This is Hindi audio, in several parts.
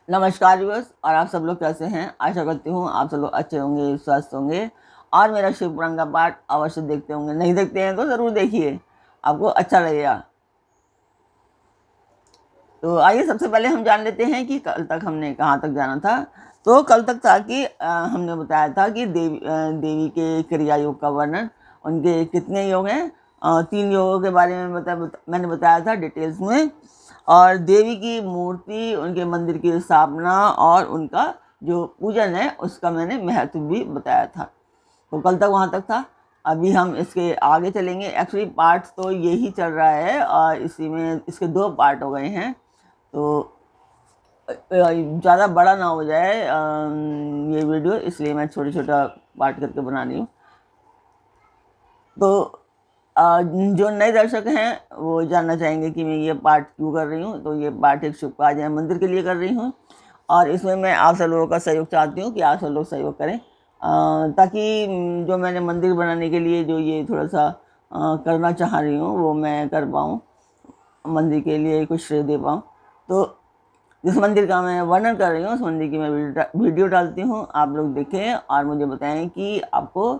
नमस्कार व्यूअर्स, और आप सब लोग कैसे हैं। आशा करती हूँ आप सब लोग अच्छे होंगे, स्वस्थ होंगे और मेरा शिव पुराण का पाठ अवश्य देखते होंगे। नहीं देखते हैं तो ज़रूर देखिए, आपको अच्छा लगेगा। तो आइए सबसे पहले हम जान लेते हैं कि कल तक हमने कहाँ तक जाना था। तो कल तक था कि हमने बताया था कि देवी के क्रिया योग का वर्णन, उनके कितने योग हैं। 3 योगों के बारे में मैंने बताया था डिटेल्स में, और देवी की मूर्ति, उनके मंदिर की स्थापना और उनका जो पूजन है उसका मैंने महत्व भी बताया था। तो कल तक वहाँ तक था। अभी हम इसके आगे चलेंगे। एक्चुअली पार्ट तो यही चल रहा है और इसी में इसके 2 पार्ट हो गए हैं। तो ज़्यादा बड़ा ना हो जाए ये वीडियो, इसलिए मैं छोटा छोटा पार्ट करके बना रही हूँ। तो जो नए दर्शक हैं वो जानना चाहेंगे कि मैं ये पार्ट क्यों कर रही हूँ। तो ये पार्ट एक शुभ कार्य मंदिर के लिए कर रही हूँ, और इसमें मैं आप सब लोगों का सहयोग चाहती हूँ कि आप सब लोग सहयोग करें, ताकि जो मैंने मंदिर बनाने के लिए जो ये थोड़ा सा करना चाह रही हूँ वो मैं कर पाऊँ, मंदिर के लिए कुछ श्रेय दे पाऊँ। तो जिस मंदिर का मैं वर्णन कर रही हूँ उस मंदिर की मैं वीडियो डालती हूँ, आप लोग देखें और मुझे बताएं कि आपको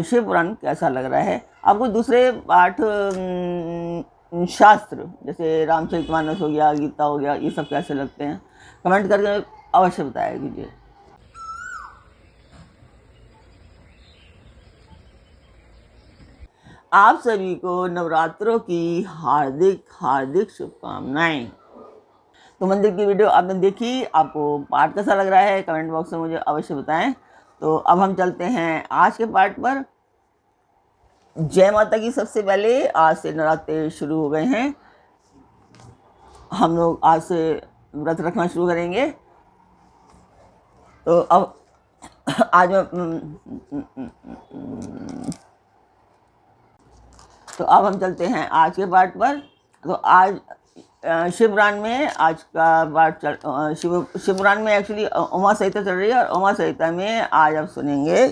शिव पुराण कैसा लग रहा है। आपको दूसरे पाठ शास्त्र जैसे रामचरितमानस हो गया, गीता हो गया, ये सब कैसे लगते हैं, कमेंट करके अवश्य बताया कीजिए। आप सभी को नवरात्रों की हार्दिक हार्दिक शुभकामनाएं। तो मंदिर की वीडियो आपने देखी, आपको पार्ट कैसा लग रहा है कमेंट बॉक्स में मुझे अवश्य बताएं। तो अब हम चलते हैं आज के पार्ट पर। जय माता की। सबसे पहले आज से नवरात्रे शुरू हो गए हैं, हम लोग आज से व्रत रखना शुरू करेंगे। तो अब आज मैं तो अब हम चलते हैं आज के पार्ट पर। तो आज शिवपुराण में आज का पाठ शिवपुराण में एक्चुअली उमा सहिता चल रही है, और उमा सहिता में आज आप सुनेंगे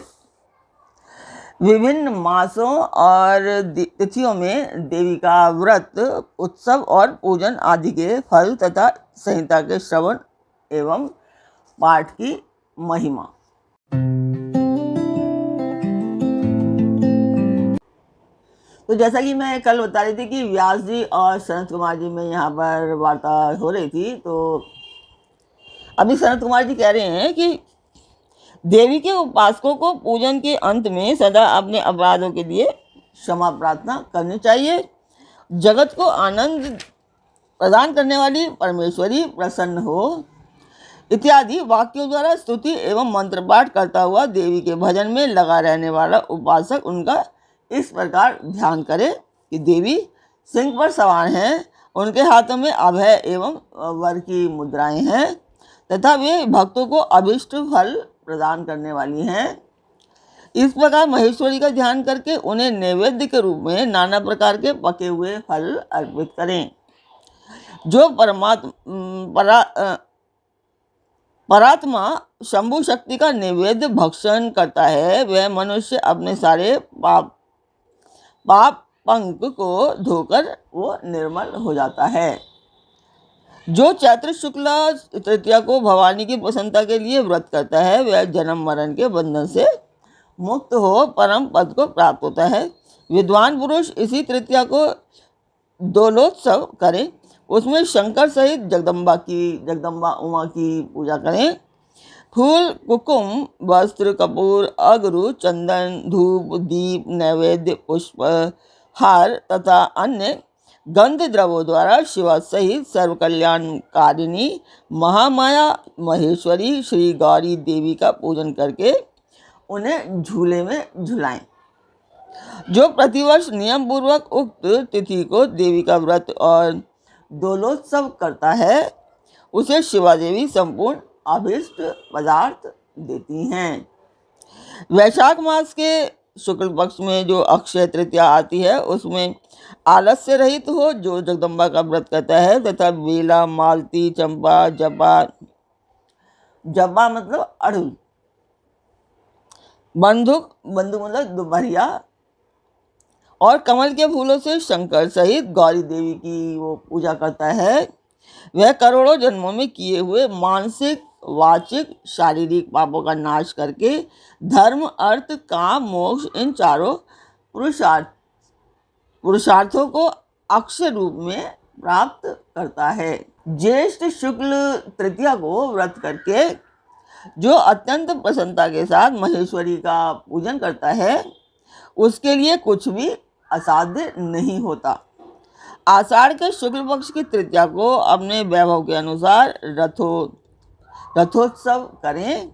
विभिन्न मासों और तिथियों में देवी का व्रत, उत्सव और पूजन आदि के फल तथा संहिता के श्रवण एवं पाठ की महिमा। तो जैसा कि मैं कल बता रही थी कि व्यास जी और सनत कुमार जी में यहाँ पर वार्ता हो रही थी। तो अभी सनत कुमार जी कह रहे हैं कि देवी के उपासकों को पूजन के अंत में सदा अपने अपराधों के लिए क्षमा प्रार्थना करनी चाहिए। जगत को आनंद प्रदान करने वाली परमेश्वरी प्रसन्न हो इत्यादि वाक्यों द्वारा स्तुति एवं मंत्र पाठ करता हुआ देवी के भजन में लगा रहने वाला उपासक उनका इस प्रकार ध्यान करे कि देवी सिंह पर सवार हैं, उनके हाथों में अभय एवं वर की मुद्राएं हैं तथा वे भक्तों को अभिष्ट फल प्रदान करने वाली हैं। इस प्रकार महेश्वरी का ध्यान करके उन्हें नैवेद्य के रूप में नाना प्रकार के पके हुए फल अर्पित करें। जो परात्मा शंभु शक्ति का नैवेद्य भक्षण करता है वह मनुष्य अपने सारे पाप पंक को धोकर वो निर्मल हो जाता है। जो चैत्र शुक्ला तृतीया को भवानी की प्रसन्नता के लिए व्रत करता है वह जन्म मरण के बंधन से मुक्त हो परम पद को प्राप्त होता है। विद्वान पुरुष इसी तृतीया को दोलोत्सव करें, उसमें शंकर सहित जगदम्बा उमा की पूजा करें। फूल, कुकुम, वस्त्र, कपूर, अगरु, चंदन, धूप, दीप, नैवेद्य, पुष्प, हार तथा अन्य गंध द्रव्यों द्वारा शिवा सहित सर्व कल्याणकारिणी महामाया महेश्वरी श्री गौरी देवी का पूजन करके उन्हें झूले में झुलाएं। जो प्रतिवर्ष नियम पूर्वक उक्त तिथि को देवी का व्रत और दोलोत्सव करता है उसे शिवा देवी संपूर्ण अभीष्ट पदार्थ देती हैं। वैशाख मास के शुक्ल पक्ष में जो अक्षय तृतीया आती है उसमें आलस्य रहित हो जो जगदम्बा का व्रत करता है तथा बेला, मालती, चंपा, जब्बा मतलब अड़हुल, बंधु मतलब दोपहरिया और कमल के फूलों से शंकर सहित गौरी देवी की वो पूजा करता है। वह करोड़ों जन्मों में किए हुए मानसिक, वाचिक, शारीरिक पापों का नाश करके धर्म, अर्थ, काम, मोक्ष इन चारों पुरुषार्थों को अक्षय रूप में प्राप्त करता है। ज्येष्ठ शुक्ल तृतीया को व्रत करके जो अत्यंत प्रसन्नता के साथ महेश्वरी का पूजन करता है, उसके लिए कुछ भी असाध्य नहीं होता। आषाढ़ के शुक्ल पक्ष की तृतीया को अपने वैभव के अनुसार रथोत्सव करें।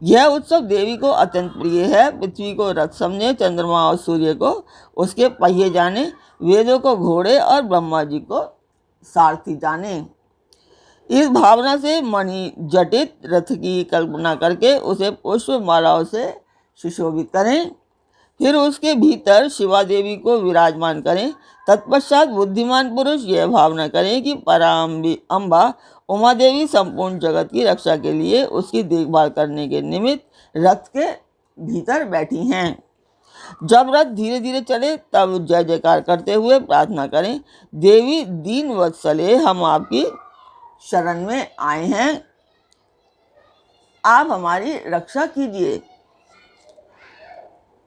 यह उत्सव देवी को अत्यंत प्रिय है। पृथ्वी को रथ समझे, चंद्रमा और सूर्य को उसके पहिए जाने, वेदों को घोड़े और ब्रह्मा जी को सारथी जाने। इस भावना से मणि जटित रथ की कल्पना करके उसे पुष्प मालाओं से सुशोभित करें। फिर उसके भीतर शिवा देवी को विराजमान करें। तत्पश्चात बुद्धिमान पुरुष यह भावना करें कि अम्बा उमा देवी संपूर्ण जगत की रक्षा के लिए उसकी देखभाल करने के निमित्त रथ के भीतर बैठी हैं। जब रथ धीरे धीरे चले तब जय जयकार करते हुए प्रार्थना करें, देवी दीन वत्सले, हम आपकी शरण में आए हैं, आप हमारी रक्षा कीजिए।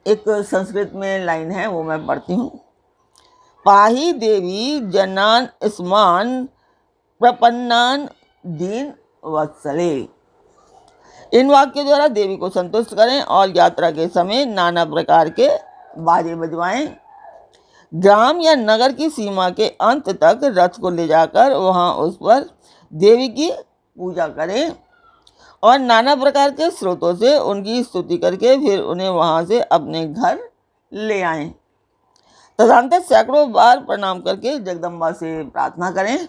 एक संस्कृत में लाइन है, वो मैं पढ़ती हूँ। पाही देवी जनान स्मान प्रपन्नान दीन वत्सले। इन वाक्यों द्वारा देवी को संतुष्ट करें और यात्रा के समय नाना प्रकार के बाजे बजवाएं। ग्राम या नगर की सीमा के अंत तक रथ को ले जाकर वहां उस पर देवी की पूजा करें और नाना प्रकार के स्रोतों से उनकी स्तुति करके फिर उन्हें वहां से अपने घर ले आएं। तदनंतर सैकड़ों बार प्रणाम करके जगदम्बा से प्रार्थना करें।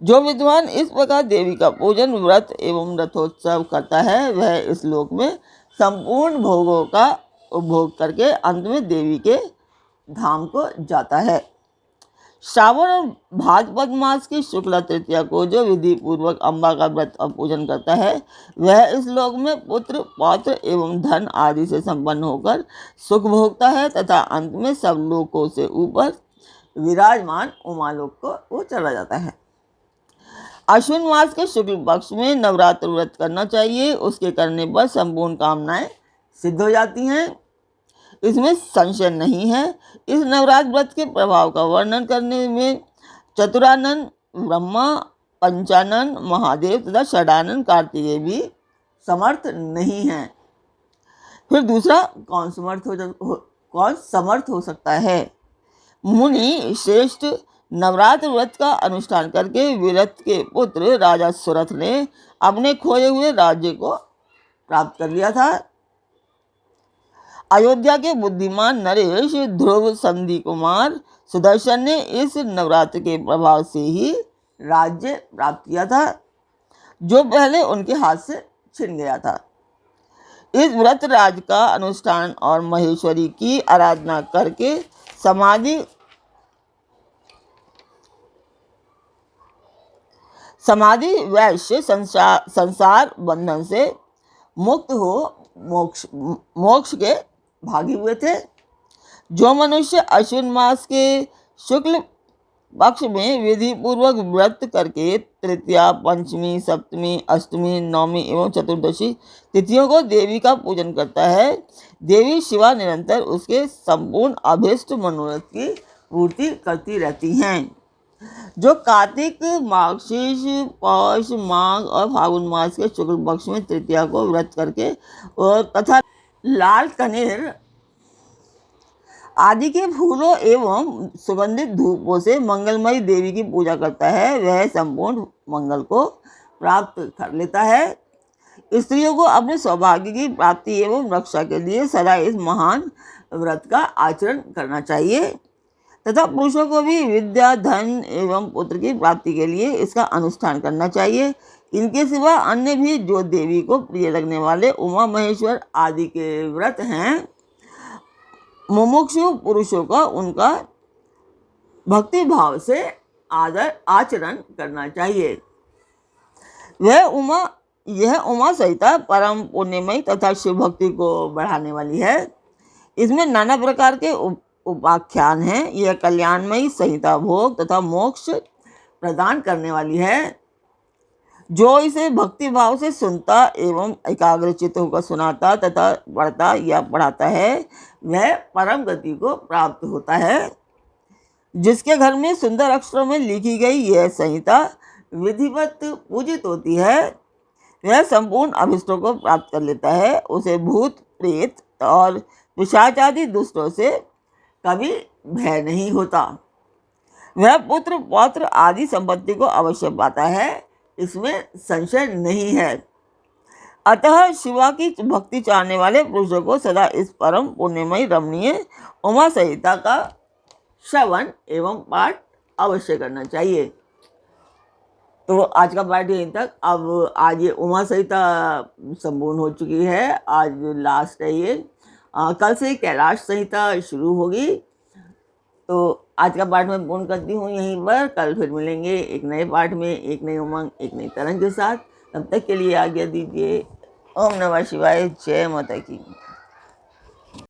जो विद्वान इस प्रकार देवी का पूजन, व्रत एवं रथोत्सव करता है, वह इस लोक में संपूर्ण भोगों का उपभोग करके अंत में देवी के धाम को जाता है। श्रावण और भाद्रपद मास की शुक्ला तृतीया को जो विधि पूर्वक अम्बा का व्रत और पूजन करता है, वह इस लोक में पुत्र, पौत्र एवं धन आदि से संपन्न होकर सुख भोगता है तथा अंत में सब लोकों से ऊपर विराजमान उमालोक को वो चला जाता है। अश्विन मास के शुक्ल पक्ष में नवरात्र व्रत करना चाहिए। उसके करने पर संपूर्ण कामनाएं सिद्ध हो जाती हैं, इसमें संशय नहीं है। इस नवरात्र व्रत के प्रभाव का वर्णन करने में चतुरानन ब्रह्मा, पंचानन महादेव तथा षडानन कार्तिकेय भी समर्थ नहीं हैं। फिर दूसरा कौन समर्थ हो सकता है? मुनि श्रेष्ठ नवरात्र व्रत का अनुष्ठान करके विरत के पुत्र राजा सुरथ ने अपने खोए हुए राज्य को प्राप्त कर लिया था। अयोध्या के बुद्धिमान नरेश ध्रुव संधि कुमार सुदर्शन ने इस नवरात्र के प्रभाव से ही राज्य प्राप्त किया था, जो पहले उनके हाथ से छिन गया था। इस व्रत राज का अनुष्ठान और महेश्वरी की आराधना करके समाधि वैश्य संसार बंधन से मुक्त हो मोक्ष के भागी हुए थे। जो मनुष्य अश्विन मास के शुक्ल पक्ष में विधि पूर्वक व्रत करके तृतीया, पंचमी, सप्तमी, अष्टमी, नवमी एवं चतुर्दशी तिथियों को देवी का पूजन करता है, देवी शिवा निरंतर उसके संपूर्ण अभीष्ट मनोरथ की पूर्ति करती रहती हैं। जो कार्तिक, मार्गशीर्ष, पौष, माघ और फागुन मास के शुक्ल पक्ष में तृतीया को व्रत करके और तथा लाल कनेर आदि के फूलों एवं सुगंधित धूपों से मंगलमयी देवी की पूजा करता है, वह संपूर्ण मंगल को प्राप्त कर लेता है। स्त्रियों को अपने सौभाग्य की प्राप्ति एवं रक्षा के लिए सदा इस महान व्रत का आचरण करना चाहिए तथा पुरुषों को भी विद्या, धन एवं पुत्र की प्राप्ति के लिए इसका अनुष्ठान करना चाहिए। इनके सिवा अन्य भी जो देवी को प्रिय लगने वाले उमा महेश्वर आदि के व्रत हैं, मुमुक्षु पुरुषों का उनका भक्ति भाव से आचरण करना चाहिए। यह उमा संहिता परम पुण्यमयी तथा शिव भक्ति को बढ़ाने वाली है। इसमें नाना प्रकार के उपाख्यान हैं। यह कल्याणमयी संहिता भोग तथा मोक्ष प्रदान करने वाली है। जो इसे भक्ति भाव से सुनता एवं एकाग्रचित्त होकर सुनाता तथा पढ़ता या पढ़ाता है वह परम गति को प्राप्त होता है। जिसके घर में सुंदर अक्षरों में लिखी गई यह संहिता विधिवत पूजित होती है वह संपूर्ण अभिष्टों को प्राप्त कर लेता है। उसे भूत प्रेत और पिशाच आदि दुष्टों से कभी भय नहीं होता। वह पुत्र पौत्र आदि संपत्ति को अवश्य पाता है, इसमें संशय नहीं है। अतः शिवा की भक्ति चाहने वाले पुरुषों को सदा इस परम पुण्यमयी रमणीय उमा संहिता का श्रवण एवं पाठ अवश्य करना चाहिए। तो आज का पाठ यहीं तक। अब आज ये उमा संहिता संपूर्ण हो चुकी है, आज लास्ट है ये। कल से कैलाश संहिता शुरू होगी। तो आज का पाठ मैं पूर्ण करती हूँ यहीं पर। कल फिर मिलेंगे एक नए पाठ में, एक नई उमंग, एक नई तरंग के साथ। तब तक के लिए आज्ञा दीजिए। ओम नमः शिवाय। जय माता की।